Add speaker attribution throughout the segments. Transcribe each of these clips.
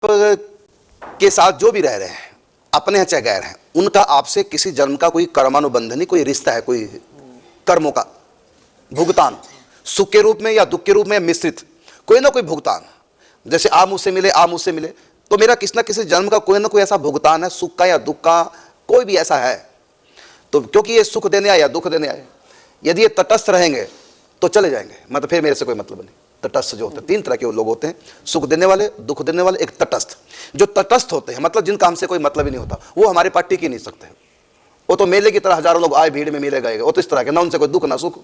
Speaker 1: के साथ जो भी रह रहे हैं, अपने हैं चाहे गैर हैं, उनका आपसे किसी जन्म का कोई कर्मानुबंधनी कोई रिश्ता है, कोई कर्मों का भुगतान, सुख के रूप में या दुख के रूप में मिश्रित कोई ना कोई भुगतान। जैसे आप मुझसे मिले, आप मुझसे मिले, तो मेरा किसी ना किसी जन्म का कोई ना कोई ऐसा भुगतान है, सुख का या दुख का, कोई भी ऐसा है। तो क्योंकि ये सुख देने आए या दुख देने आए, यदि ये तटस्थ रहेंगे तो चले जाएंगे, मतलब फिर मेरे से कोई मतलब नहीं। तटस्थ जो होते हैं, तीन तरह के लोग होते हैं, सुख देने वाले, दुख देने वाले, एक तटस्थ। जो तटस्थ होते हैं मतलब जिनका हमसे कोई मतलब ही नहीं होता, वो हमारे पास टिक ही नहीं सकते। वो तो मेले की तरह हजारों लोग आए, भीड़ में मिले गए, वो तो इस तरह के, ना उनसे कोई दुख ना सुख।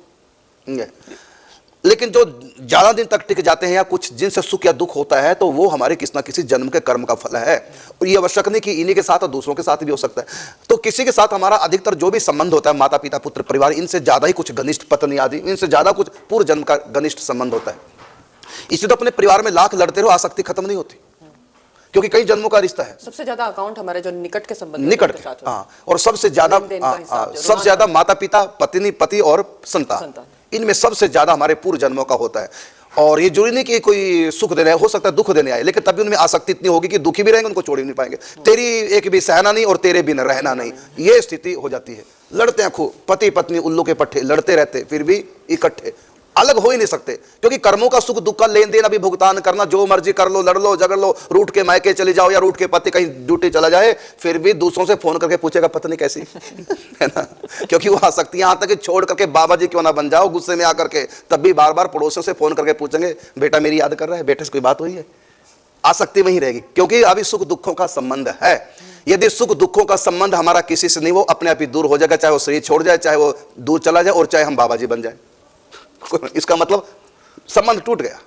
Speaker 1: लेकिन जो ज्यादा दिन तक टिक जाते हैं या कुछ जिनसे सुख या दुख होता है, तो वो हमारे किसी ना किसी जन्म के कर्म का फल है। और ये आवश्यक नहीं कि इन्हीं के साथ और दूसरों के साथ भी हो सकता है। तो किसी के साथ हमारा अधिकतर जो भी संबंध होता है, माता पिता पुत्र परिवार, इनसे ज्यादा ही कुछ घनिष्ठ पत्नी आदि, इनसे ज्यादा कुछ पूर्व जन्म का घनिष्ठ संबंध होता है। इसलिए तो अपने परिवार में लाख लड़ते रहो, आसक्ति खत्म नहीं होती, क्योंकि कई जन्मों का रिश्ता है।
Speaker 2: सबसे ज्यादा अकाउंट हमारे जो निकट के संबंध,
Speaker 1: निकट के, हाँ, और सबसे ज्यादा माता पिता, पत्नी, पति और संतान, इनमें सबसे ज्यादा हमारे पूर्व जन्मों का होता है। और ये जरूरी नहीं कि कोई सुख देने, हो सकता है दुख देने आए, लेकिन तभी उनमें आसक्ति इतनी होगी कि दुखी भी रहेंगे, उनको छोड़ ही नहीं पाएंगे। तेरी एक भी सहना नहीं और तेरे बिन रहना नहीं, ये स्थिति हो जाती है। लड़ते हैं खूब, पति पत्नी उल्लू के पट्टे, लड़ते रहते फिर भी इकट्ठे, अलग हो ही नहीं सकते। क्योंकि कर्मों का सुख दुख का लेन देन, अभी भुगतान करना, जो मर्जी कर लो, लड़ लो, झगड़ लो, रूठ के मायके चले जाओ या रूठ के पति कहीं ड्यूटी चला जाए, फिर भी दूसरों से फोन करके पूछेगा पत्नी कैसी है ना। क्योंकि वो आ सकती है, यहां तक कि छोड़ करके बाबा जी क्यों ना बन जाओ गुस्से में आकर के, तब भी बार बार पड़ोसियों से फोन करके पूछेंगे बेटा मेरी याद कर रहा है, बेटे से कोई बात हुई है। आसक्ति वहीं रहेगी, क्योंकि अभी सुख दुखों का संबंध है। यदि सुख दुखों का संबंध हमारा किसी से नहीं, वो अपने आप ही दूर हो जाएगा, चाहे वो शरीर छोड़ जाए, चाहे वो दूर चला जाए, और चाहे हम बाबा जी बन जाए। इसका मतलब संबंध टूट गया।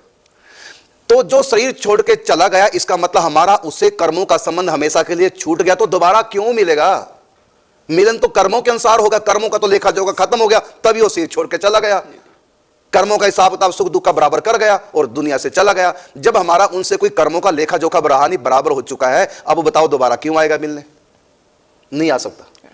Speaker 1: तो जो शरीर छोड़ के चला गया, इसका मतलब हमारा उससे कर्मों का संबंध हमेशा के लिए छूट गया। तो दोबारा क्यों मिलेगा? मिलन तो कर्मों के अनुसार होगा, कर्मों का तो लेखा जोखा खत्म हो गया, तभी वो शरीर छोड़ के चला गया, कर्मों का हिसाब किताब सुख दुख का बराबर कर गया और दुनिया से चला गया। जब हमारा उनसे कोई कर्मों का लेखा जोखा बराबर हो चुका है, अब बताओ दोबारा क्यों आएगा मिलने? नहीं आ सकता।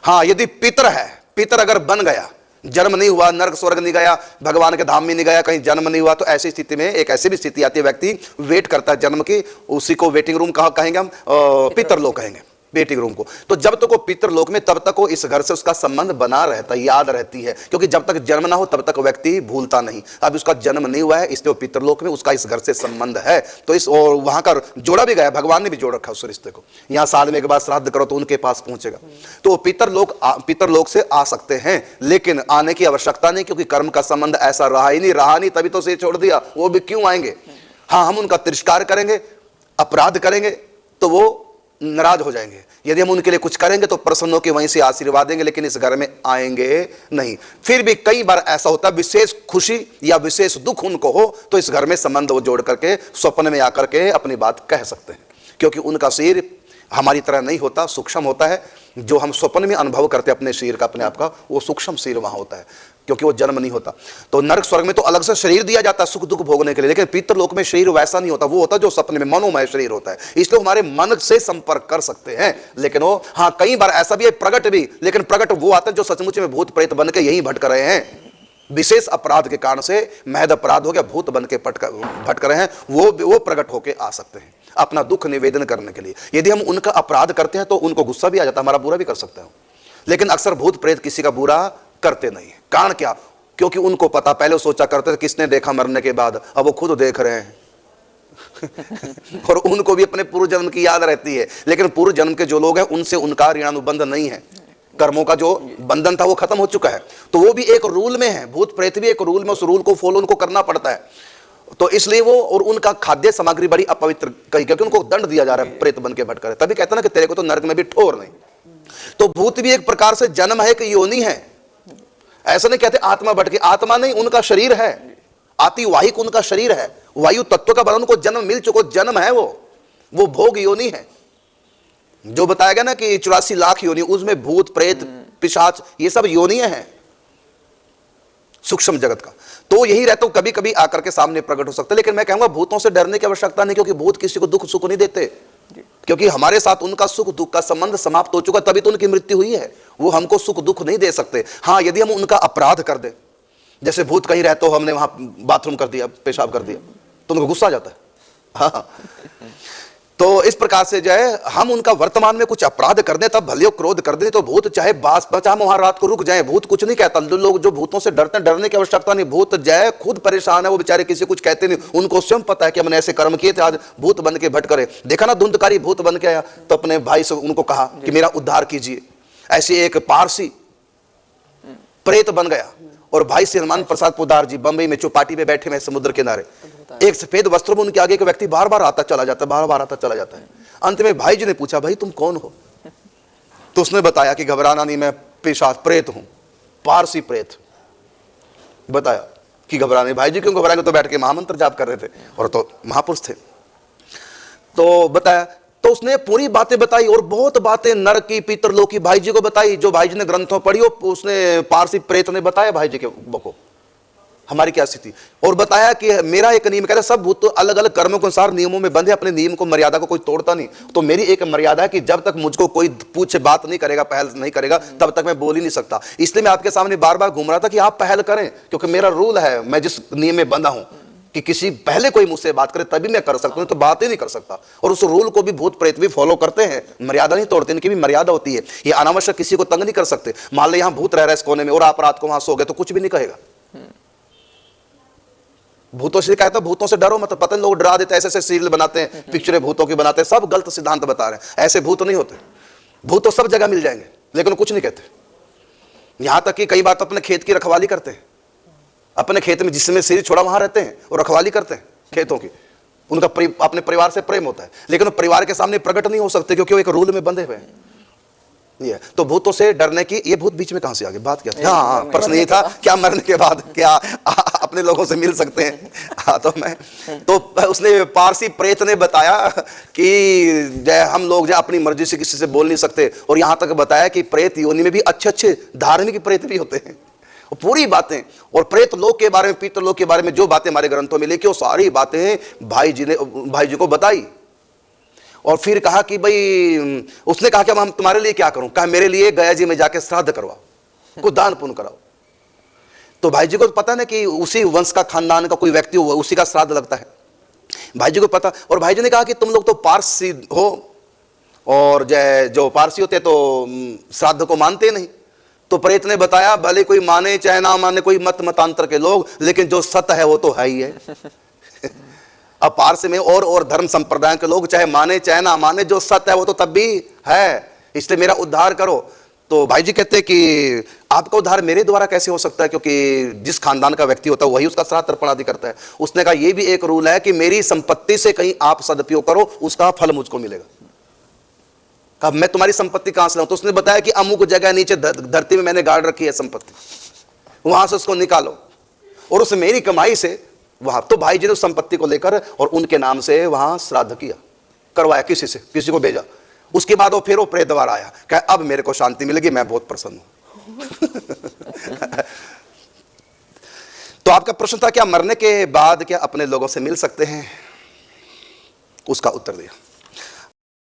Speaker 1: हाँ, यदि पितर है, पितर अगर बन गया, जन्म नहीं हुआ, नरक स्वर्ग नहीं गया, भगवान के धाम में नहीं गया, कहीं जन्म नहीं हुआ, तो ऐसी स्थिति में एक ऐसी भी स्थिति आती है, व्यक्ति वेट करता है जन्म की, उसी को वेटिंग रूम कहेंगे हम, पितरलोक कहेंगे वेटिंग रूम को। तो जब तक वो पितरलोक में, तब तक वो इस घर से उसका संबंध बना रहता है, याद रहती है, क्योंकि जब तक जन्म ना हो तब तक व्यक्ति भूलता नहीं। अब उसका जन्म नहीं हुआ है, इसलिए वो पितरलोक में उसका इस घर से संबंध है। तो इस और वहां का जोड़ा भी गया, भगवान ने भी जोड़ रखा उस रिश्ते को। यहाँ साल में एक बार श्राद्ध करो तो उनके पास पहुंचेगा। तो पितरलोक से आ सकते हैं, लेकिन आने की आवश्यकता नहीं, क्योंकि कर्म का संबंध ऐसा रहा ही नहीं, तभी तो से छोड़ दिया। वो भी क्यों आएंगे? हाँ, हम उनका तिरस्कार करेंगे, अपराध करेंगे तो वो नाराज हो जाएंगे। यदि हम उनके लिए कुछ करेंगे तो प्रसन्न होकर वहीं से आशीर्वाद देंगे, लेकिन इस घर में आएंगे नहीं। फिर भी कई बार ऐसा होता है, विशेष खुशी या विशेष दुख उनको हो तो इस घर में संबंध वो जोड़ करके स्वप्न में आकर के अपनी बात कह सकते हैं, क्योंकि उनका शरीर हमारी तरह नहीं होता, सूक्ष्म होता है। जो हम स्वप्न में अनुभव करते हैं अपने शरीर का, अपने आप का, वो सूक्ष्म शरीर वहां होता है, क्योंकि वो जन्म नहीं होता। तो नरक स्वर्ग में तो अलग से शरीर दिया जाता है सुख दुख भोगने के लिए, लेकिन पितरलोक में शरीर वैसा नहीं होता, वो होता जो सपने में मनोमय शरीर होता है। इसलिए हमारे मन से संपर्क कर सकते हैं, लेकिन वो, हाँ, कई बार ऐसा भी है प्रगट भी, लेकिन प्रगट वो आता है जो सचमुच में भूत प्रेत बन के यही भटक रहे हैं, विशेष अपराध के कारण से महद अपराध हो गया, भूत बन के भटक रहे हैं, वो प्रगट होके आ सकते हैं अपना दुख निवेदन करने के लिए। यदि हम उनका अपराध करते हैं तो उनको गुस्सा भी आ जाता है, हमारा बुरा भी कर सकते हैं, लेकिन अक्सर भूत प्रेत किसी का बुरा करते नहीं। कारण क्या? क्योंकि उनको पता, पहले वो सोचा करते थे किसने देखा मरने के बाद, अब वो खुद देख रहे हैं और उनको भी अपने पूर्व जन्म की याद रहती है, लेकिन पूर्व जन्म के जो लोग हैं उनसे उनका ऋणानुबंध नहीं है, कर्मों का जो बंधन था वो खत्म हो चुका है। तो वो भी एक रूल में है, भूत प्रेत भी एक रूल में, उस रूल को फॉलो उनको करना पड़ता है। तो इसलिए वो, और उनका खाद्य सामग्री बड़ी अपवित्र कही, क्योंकि उनको दंड दिया जा रहा है प्रेत बन के भटक रहे। तभी कहते ना कि तेरे को तो नरक में भी ठोर नहीं। तो भूत भी एक प्रकार से जन्म है कि योनि है। ऐसा नहीं कहते आत्मा भटके, आत्मा नहीं, उनका शरीर है, आतिवाहिक उनका शरीर है, वायु तत्व का बना, उनको जन्म मिल चुका, जन्म है वो भोग योनि है। जो बताया गया ना कि 84 लाख योनि, उसमें भूत प्रेत पिशाच ये सब योनियां हैं सूक्ष्म जगत का। तो यही रहता हूं, कभी कभी आकर के सामने प्रकट हो सकता है, लेकिन मैं कहूंगा भूतों से डरने की आवश्यकता नहीं, क्योंकि भूत किसी को दुख सुख नहीं देते, क्योंकि हमारे साथ उनका सुख दुख का संबंध समाप्त हो चुका, तभी तो उनकी मृत्यु हुई है। वो हमको सुख दुख नहीं दे सकते। हाँ, यदि हम उनका अपराध कर दे, जैसे भूत कहीं रहते हो, हमने वहां बाथरूम कर दिया, पेशाब कर दिया, तो उनको गुस्सा आ जाता है। हाँ, तो इस प्रकार से जो है हम उनका वर्तमान में कुछ अपराध कर दें, तब भले क्रोध कर दें, तो भूत चाहे बास चाहे वहां रात को रुक जाए, भूत कुछ नहीं कहता। लोग जो भूतों से डरते हैं, डरने की आवश्यकता नहीं। भूत जय खुद परेशान है, वो बेचारे किसी कुछ कहते नहीं, उनको स्वयं पता है कि हमने ऐसे कर्म किए थे, आज भूत बन के भटक। देखा ना धुंधकारी भूत बन के आया, तो अपने भाई से उनको कहा कि मेरा उद्धार कीजिए। ऐसे एक पारसी प्रेत बन गया, और भाई से हनुमान प्रसाद पोदार जी बंबई में चौपाटी पे बैठे हुए समुद्र किनारे, एक सफेद वस्त्रों में उनके आगे एक व्यक्ति बार बार आता चला जाता है, बार बार आता चला जाता है। अंत में भाई जी ने पूछा, भाई तुम कौन हो? तो उसने बताया कि घबराना नहीं, मैं पिशाच प्रेत हूं, पारसी प्रेत। बताया कि घबराने। भाई जी क्यों घबराएंगे, तो बैठ के महामंत्र जाप कर रहे थे, और तो महापुरुष थे। तो बताया, तो उसने पूरी बातें बताई, और बहुत बातें नरक की पितरलोक की भाई जी को बताई, जो भाई जी ने ग्रंथों पढ़ी, उसने पारसी प्रेत ने बताया भाई जी को हमारी क्या स्थिति। और बताया कि मेरा एक नियम, कहता सब भूत तो अलग अलग कर्मों के अनुसार नियमों में बंधे, अपने नियम को मर्यादा को कोई तोड़ता नहीं। तो मेरी एक मर्यादा है कि जब तक मुझको कोई पूछे बात नहीं करेगा, पहल नहीं करेगा, तब तक मैं बोल ही नहीं सकता। इसलिए मैं आपके सामने बार बार घूम रहा था कि आप पहल करें, क्योंकि मेरा रूल है, मैं जिस नियम में बंधा हूं कि किसी पहले कोई मुझसे बात करे तभी मैं कर सकता हूं, तो बात ही नहीं कर सकता। और उस रूल को भी भूत प्रेत भी फॉलो करते हैं, मर्यादा नहीं तोड़ते, इनकी भी मर्यादा होती है। ये अनावश्यक किसी को तंग नहीं कर सकते। मान लो यहां भूत रह रहा है इस कोने में, और आप रात को वहां सो गए, तो कुछ भी नहीं कहेगा। भूतों से कहता, भूतों से डरो मत। पता नहीं लोग डरा देते, ऐसे ऐसे सीरियल बनाते हैं, पिक्चरें भूतों की बनाते हैं, सब गलत सिद्धांत बता रहे हैं। ऐसे भूत नहीं होते। भूत तो सब जगह मिल जाएंगे, लेकिन कुछ नहीं कहते। यहां तक कि कई बार तो अपने खेत की रखवाली करते हैं, अपने खेत में जिसमें सिर छोड़ा वहां रहते हैं और रखवाली करते हैं खेतों की। उनका अपने परिवार से प्रेम होता है, लेकिन परिवार के सामने प्रकट नहीं हो सकते, क्योंकि वो एक रूल में बंधे हुए हैं। ये तो भूतों से डरने की, ये भूत बीच में कहां से आ गए, बात क्या थी? हाँ, प्रश्न ये था, क्या मरने के बाद क्या अपने लोगों से मिल सकते हैं? हाँ, तो उसने पारसी प्रेत ने बताया कि जय हम लोग जो अपनी मर्जी से किसी से बोल नहीं सकते, और यहां तक बताया कि प्रेत योनि में भी अच्छे अच्छे धार्मिक प्रेत भी होते हैं। और पूरी बातें, और प्रेत लोक के बारे में, पितृ लोक के बारे में जो बातें हमारे ग्रंथों में लिखी, वो सारी बातें भाई जी को बताई। और फिर कहा कि भाई, उसने कहा कि हम तुम्हारे लिए क्या करूं? कहा मेरे लिए गया जी में जाके श्राद्ध करवाओ, कुछ दान पुण्य कराओ। तो भाई जी को पता ना कि उसी वंश का, खानदान का कोई व्यक्ति हुआ, उसी का श्राद्ध लगता है, भाई जी को पता। और भाई जी ने कहा कि तुम लोग तो पारसी हो, और जो पारसी होते तो श्राद्ध को मानते नहीं। तो प्रेत ने बताया, भले कोई माने चाहे ना माने, कोई मतांतर के लोग, लेकिन जो सत्य है वो तो है ही है। अब पारसी में और धर्म संप्रदाय के लोग चाहे माने चाहे ना माने, जो सत्य है वो तो तब भी है, इसलिए मेरा उद्धार करो। तो भाई जी कहते हैं कि आपका उद्धार मेरे द्वारा कैसे हो सकता है, क्योंकि जिस खानदान का व्यक्ति होता है वही उसका श्राद्ध तर्पण आदि करता है। उसने कहा ये भी एक रूल है कि मेरी संपत्ति से कहीं आप सदुपयोग करो, उसका फल मुझको मिलेगा। कहा मैं तुम्हारी संपत्ति कहां से लाऊं? तो उसने बताया कि अमुक जगह नीचे धरती में मैंने गाड़ रखी है संपत्ति, वहां से उसको निकालो, और उस मेरी कमाई से वहां। तो भाई जी ने उस संपत्ति को लेकर और उनके नाम से वहां श्राद्ध किया, करवाया, किसी को भेजा। उसके बाद वो फिर वो प्रेत द्वारा आया, कहा अब मेरे को शांति मिलेगी, मैं बहुत प्रसन्न हूं। तो आपका प्रश्न था क्या मरने के बाद क्या अपने लोगों से मिल सकते हैं? उसका उत्तर दिया।